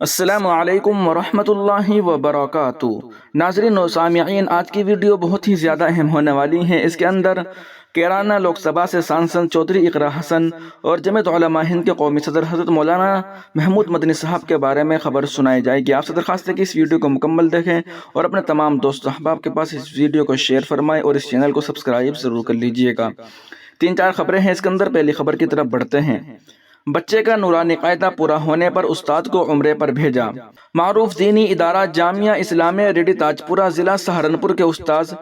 السلام علیکم ورحمۃ اللہ وبرکاتہ۔ ناظرین و سامعین، آج کی ویڈیو بہت ہی زیادہ اہم ہونے والی ہے۔ اس کے اندر کیرانہ لوک سبھا سے سانسد چودھری اقرا حسن اور جمعیت علماء ہند کے قومی صدر حضرت مولانا محمود مدنی صاحب کے بارے میں خبر سنائی جائے گی۔ آپ سے درخواست ہے کہ اس ویڈیو کو مکمل دیکھیں اور اپنے تمام دوست احباب کے پاس اس ویڈیو کو شیئر فرمائیں اور اس چینل کو سبسکرائب ضرور کر لیجئے گا۔ 3-4 خبریں ہیں اس کے اندر۔ پہلی خبر کی طرف بڑھتے ہیں۔ بچے کا نورانی قاعدہ پورا ہونے پر استاد کو عمرے پر بھیجا۔ معروف دینی ادارہ جامعہ اسلامیہ ریڈی تاجپورہ ضلع سہارنپور کے استاذ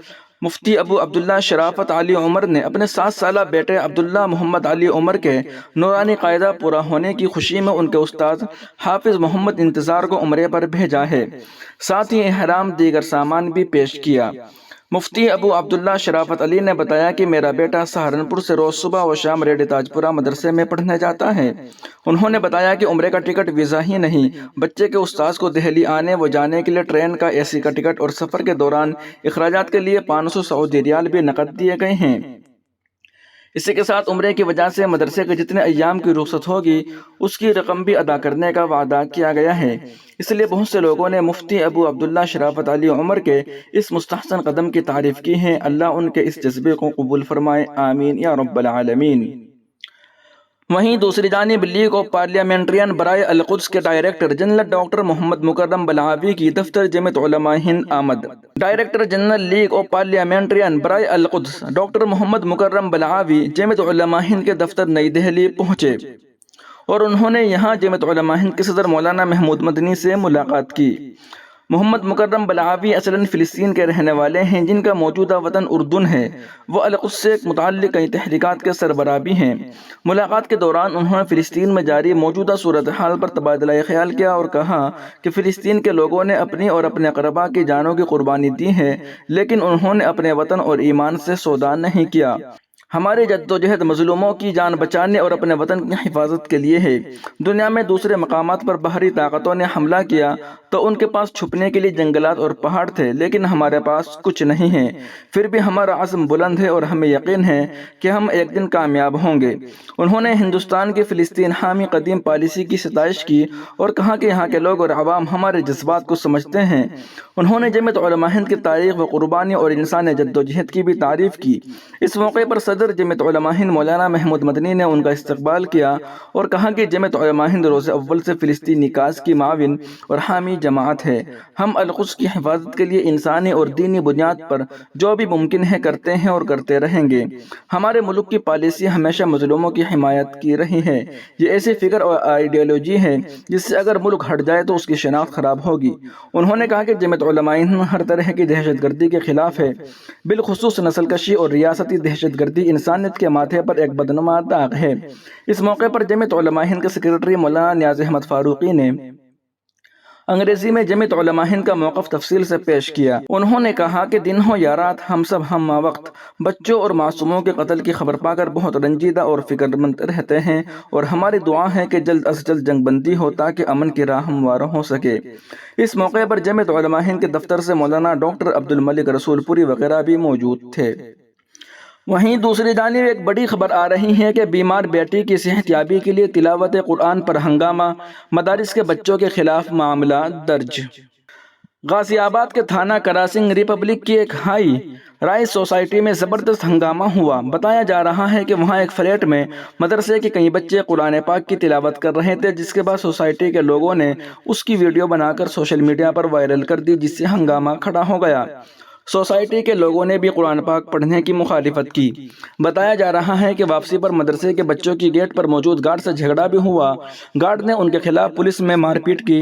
مفتی ابو عبداللہ شرافت علی عمر نے اپنے 7 سالہ بیٹے عبداللہ محمد علی عمر کے نورانی قاعدہ پورا ہونے کی خوشی میں ان کے استاذ حافظ محمد انتظار کو عمرے پر بھیجا ہے، ساتھ ہی احرام دیگر سامان بھی پیش کیا۔ مفتی ابو عبداللہ شرافت علی نے بتایا کہ میرا بیٹا سہارنپور سے روز صبح و شام ریڈی تاجپورہ مدرسے میں پڑھنے جاتا ہے۔ انہوں نے بتایا کہ عمرے کا ٹکٹ ویزا ہی نہیں، بچے کے استاذ کو دہلی آنے و جانے کے لیے ٹرین کا AC کا ٹکٹ اور سفر کے دوران اخراجات کے لیے 500 سعودی ریال بھی نقد دیے گئے ہیں۔ اسی کے ساتھ عمرے کی وجہ سے مدرسے کے جتنے ایام کی رخصت ہوگی اس کی رقم بھی ادا کرنے کا وعدہ کیا گیا ہے۔ اس لیے بہت سے لوگوں نے مفتی ابو عبداللہ شرافت علی عمر کے اس مستحسن قدم کی تعریف کی ہے۔ اللہ ان کے اس جذبے کو قبول فرمائے، آمین یا رب العالمین۔ وہیں دوسری جانب لیگ آف پارلیمنٹرین برائے القدس کے ڈائریکٹر جنرل ڈاکٹر محمد مکرم بلاوی کی دفتر جمعیت علماء ہند آمد۔ Director general league of parliamentarian برائے القدس ڈاکٹر محمد مکرم بلاوی جمعیت علماء ہند کے دفتر نئی دہلی پہنچے اور انہوں نے یہاں جمعیت علماء ہند کے صدر مولانا محمود مدنی سے ملاقات کی۔ محمد مکرم بلاوی اصلاً فلسطین کے رہنے والے ہیں، جن کا موجودہ وطن اردن ہے۔ وہ القدس سے متعلق کئی تحریکات کے سربراہ بھی ہیں۔ ملاقات کے دوران انہوں نے فلسطین میں جاری موجودہ صورتحال پر تبادلہ خیال کیا اور کہا کہ فلسطین کے لوگوں نے اپنی اور اپنے اقربا کی جانوں کی قربانی دی ہے، لیکن انہوں نے اپنے وطن اور ایمان سے سودا نہیں کیا۔ ہماری جدوجہد مظلوموں کی جان بچانے اور اپنے وطن کی حفاظت کے لیے ہے۔ دنیا میں دوسرے مقامات پر باہری طاقتوں نے حملہ کیا تو ان کے پاس چھپنے کے لیے جنگلات اور پہاڑ تھے، لیکن ہمارے پاس کچھ نہیں ہے۔ پھر بھی ہمارا عزم بلند ہے اور ہمیں یقین ہے کہ ہم ایک دن کامیاب ہوں گے۔ انہوں نے ہندوستان کی فلسطین حامی قدیم پالیسی کی ستائش کی اور کہا کہ یہاں کے لوگ اور عوام ہمارے جذبات کو سمجھتے ہیں۔ انہوں نے جمعیت علماء ہند کی تاریخ و قربانی اور انسانی جدوجہد کی بھی تعریف کی۔ اس موقع پر صدر جمعیت علماء ہند مولانا محمود مدنی نے ان کا استقبال کیا اور کہا کہ جمعیت علماء ہند روز اول سے فلسطینی کاز کی معاون اور حامی جماعت ہے۔ ہم القدس کی حفاظت کے لیے انسانی اور دینی بنیاد پر جو بھی ممکن ہے کرتے ہیں اور کرتے رہیں گے۔ ہمارے ملک کی پالیسی ہمیشہ مظلوموں کی حمایت کی رہی ہے۔ یہ ایسی فکر اور آئیڈیالوجی ہے جس سے اگر ملک ہٹ جائے تو اس کی شناخت خراب ہوگی۔ انہوں نے کہا کہ جمعیت علماء ہند ہر طرح کی دہشت گردی کے خلاف ہے، بالخصوص نسل کشی اور ریاستی دہشت گردی انسانیت کے ماتھے پر ایک بدنما داغ ہے۔ اس موقع پر جمعیت علماء ہند کے سیکریٹری مولانا نیاز احمد فاروقی نے انگریزی میں جمعیت علماء ہند کا موقف تفصیل سے پیش کیا۔ انہوں نے کہا کہ دن ہو یا رات ہم سب ہم وقت بچوں اور معصوموں کے قتل کی خبر پا کر بہت رنجیدہ اور فکر مند رہتے ہیں اور ہماری دعا ہے کہ جلد از جلد جنگ بندی ہو تاکہ امن کی راہ ہموار ہو سکے۔ اس موقع پر جمعیت علماء ہند کے دفتر سے مولانا ڈاکٹر عبد الملک رسول پوری وغیرہ بھی موجود تھے۔ وہیں دوسری جانب ایک بڑی خبر آ رہی ہے کہ بیمار بیٹی کی صحت یابی کے لیے تلاوت قرآن پر ہنگامہ، مدارس کے بچوں کے خلاف معاملہ درج۔ غازی آباد کے تھانہ کراسنگ ریپبلک کی ایک ہائی رائز سوسائٹی میں زبردست ہنگامہ ہوا۔ بتایا جا رہا ہے کہ وہاں ایک فلیٹ میں مدرسے کے کئی بچے قرآن پاک کی تلاوت کر رہے تھے، جس کے بعد سوسائٹی کے لوگوں نے اس کی ویڈیو بنا کر سوشل میڈیا پر وائرل کر دی، جس سے ہنگامہ کھڑا ہو گیا۔ سوسائٹی کے لوگوں نے بھی قرآن پاک پڑھنے کی مخالفت کی۔ بتایا جا رہا ہے کہ واپسی پر مدرسے کے بچوں کی گیٹ پر موجود گارڈ سے جھگڑا بھی ہوا۔ گارڈ نے ان کے خلاف پولیس میں مار پیٹ کی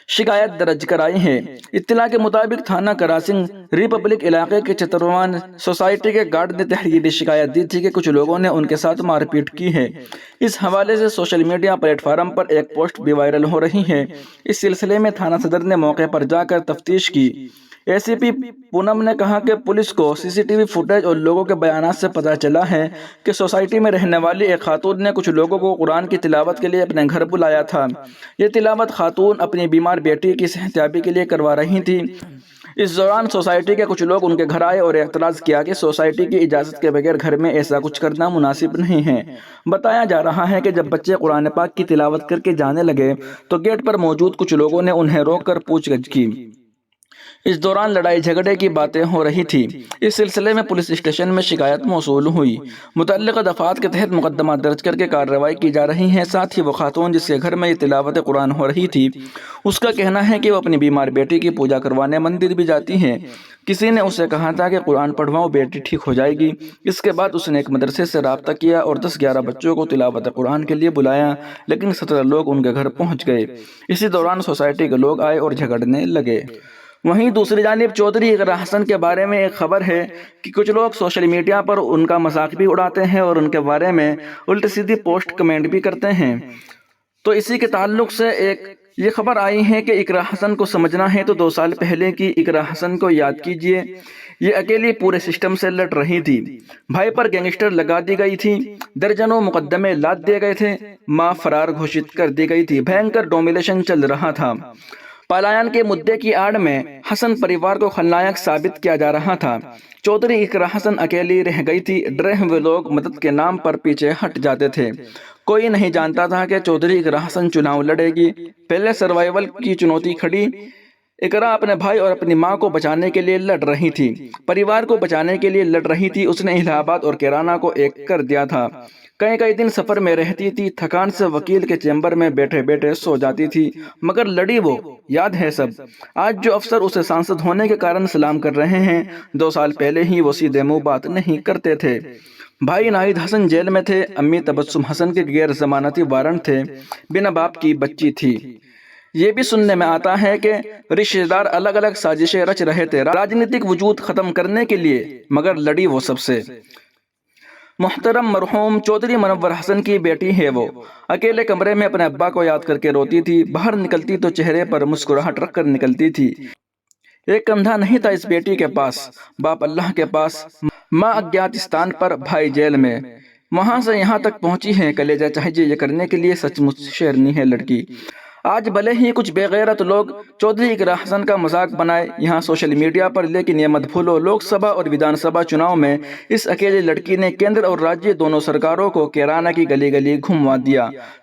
شکایت درج کرائی ہے۔ اطلاع کے مطابق تھانہ کراسنگ ریپبلک علاقے کے چتروان سوسائٹی کے گارڈ نے تحریری شکایت دی تھی کہ کچھ لوگوں نے ان کے ساتھ مار پیٹ کی ہے۔ اس حوالے سے سوشل میڈیا پلیٹ فارم پر ایک پوسٹ بھی وائرل ہو رہی ہے۔ اس سلسلے میں تھانہ صدر نے موقع پر جا کر تفتیش کی۔ ACP پونم نے کہا کہ پولیس کو CCTV فوٹیج اور لوگوں کے بیانات سے پتہ چلا ہے کہ سوسائٹی میں رہنے والی ایک خاتون نے کچھ لوگوں کو قرآن کی تلاوت کے لیے اپنے گھر بلایا تھا۔ یہ تلاوت خاتون اپنی بیمار بیٹی کی صحت یابی کے لیے کروا رہی تھی۔ اس دوران سوسائٹی کے کچھ لوگ ان کے گھر آئے اور اعتراض کیا کہ سوسائٹی کی اجازت کے بغیر گھر میں ایسا کچھ کرنا مناسب نہیں ہے۔ بتایا جا رہا ہے کہ جب بچے قرآن پاک کی تلاوت کر کے جانے لگے تو گیٹ پر موجود کچھ لوگوں نے انہیں روک کر پوچھ گچھ کی۔ اس دوران لڑائی جھگڑے کی باتیں ہو رہی تھی۔ اس سلسلے میں پولیس اسٹیشن میں شکایت موصول ہوئی۔ متعلقہ دفعات کے تحت مقدمہ درج کر کے کارروائی کی جا رہی ہے۔ ساتھ ہی وہ خاتون جس کے گھر میں یہ تلاوت قرآن ہو رہی تھی، اس کا کہنا ہے کہ وہ اپنی بیمار بیٹی کی پوجا کروانے مندر بھی جاتی ہیں۔ کسی نے اسے کہا تھا کہ قرآن پڑھواؤ، بیٹی ٹھیک ہو جائے گی۔ اس کے بعد اس نے ایک مدرسے سے رابطہ کیا اور 10-11 بچوں کو تلاوت قرآن کے لیے بلایا، لیکن 17 لوگ ان کے گھر پہنچ گئے۔ اسی دوران سوسائٹی کے لوگ آئے اور جھگڑنے لگے۔ وہیں دوسری جانب چودھری اقرا حسن کے بارے میں ایک خبر ہے کہ کچھ لوگ سوشل میڈیا پر ان کا مذاق بھی اڑاتے ہیں اور ان کے بارے میں الٹی سیدھی پوسٹ کمنٹ بھی کرتے ہیں۔ تو اسی کے تعلق سے ایک یہ خبر آئی ہے کہ اقرا حسن کو سمجھنا ہے تو 2 سال پہلے کی اقرا حسن کو یاد کیجئے۔ یہ اکیلی پورے سسٹم سے لڑ رہی تھی۔ بھائی پر گینگسٹر لگا دی گئی تھی، درجنوں مقدمے لاد دیے گئے تھے، ماں فرار گھوشت کر دی گئی تھی، بھینکر ڈومینیشن چل رہا تھا۔ پالائن کے مدعے کی آڑ میں حسن پریوار کو خلنائق ثابت کیا جا رہا تھا۔ چودھری اقرا حسن اکیلی رہ گئی تھی، ڈرے ہوئے لوگ مدد کے نام پر پیچھے ہٹ جاتے تھے۔ کوئی نہیں جانتا تھا کہ چودھری اقرا حسن چناؤ لڑے گی۔ پہلے سروائیول کی چنوتی کھڑی۔ اقرا اپنے بھائی اور اپنی ماں کو بچانے کے لیے لڑ رہی تھی، پریوار کو بچانے کے لیے لڑ رہی تھی۔ اس نے الہ آباد اور کیرانہ کو ایک کر دیا تھا۔ کئی دن سفر میں رہتی تھی، تھکان سے وکیل کے چیمبر میں بیٹھے بیٹھے سو جاتی تھی، مگر لڑی وہ، یاد ہے سب۔ آج جو افسر اسے سانسد ہونے کے کارن سلام کر رہے ہیں، 2 سال پہلے ہی وہ سیدھے منہ بات نہیں کرتے تھے۔ بھائی ناہید حسن جیل میں تھے، امی تبسم حسن کے غیر ضمانتی وارنٹ تھے، بنا باپ کی بچی تھی۔ یہ بھی سننے میں آتا ہے کہ رشتہ دار الگ الگ سازشیں رچ رہے تھے راجنیتک وجود ختم کرنے کے لیے، مگر لڑی وہ سب سے۔ محترم مرحوم چودھری منور حسن کی بیٹی ہے وہ، اکیلے کمرے میں اپنے ابا کو یاد کر کے روتی تھی، باہر نکلتی تو چہرے پر مسکراہٹ رکھ کر نکلتی تھی۔ ایک کندھا نہیں تھا اس بیٹی کے پاس، باپ اللہ کے پاس، ماں اگیاتستان پر، بھائی جیل میں۔ وہاں سے یہاں تک پہنچی ہے، کلیجہ چاہیے یہ کرنے کے لیے، سچ مچ شیرنی ہے لڑکی۔ آج بھلے ہی کچھ بے غیرت لوگ چودھری اقرا حسن کا مذاق بنائے یہاں سوشل میڈیا پر، لیکن یہ مت بھولو لوک سبھا اور ویدھان سبھا چناؤ میں اس اکیلی لڑکی نے کیندر اور راجیہ دونوں سرکاروں کو کیرانہ کی گلی گلی گھموا دیا۔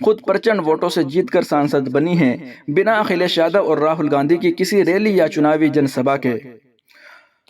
خود پرچنڈ ووٹوں سے جیت کر سانسد بنی ہیں، بنا اکھلیش یادو اور راہل گاندھی کی کسی ریلی یا چناوی جن سبھا کے۔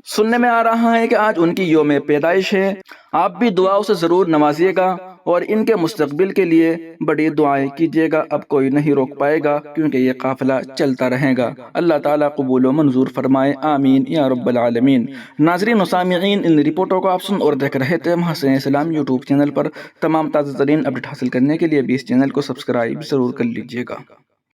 سننے میں آ رہا ہے کہ آج ان کی یوم پیدائش ہے۔ آپ بھی دعاؤں سے ضرور نوازیے گا اور ان کے مستقبل کے لیے بڑی دعائیں کیجیے گا۔ اب کوئی نہیں روک پائے گا کیونکہ یہ قافلہ چلتا رہے گا۔ اللہ تعالیٰ قبول و منظور فرمائے، آمین یا رب العالمین۔ ناظرین و سامعین، ان رپورٹوں کو آپ سن اور دیکھ رہے تھے محسن اسلام یوٹیوب چینل پر۔ تمام تازہ ترین اپڈیٹ حاصل کرنے کے لیے بھی اس چینل کو سبسکرائب ضرور کر لیجیے گا۔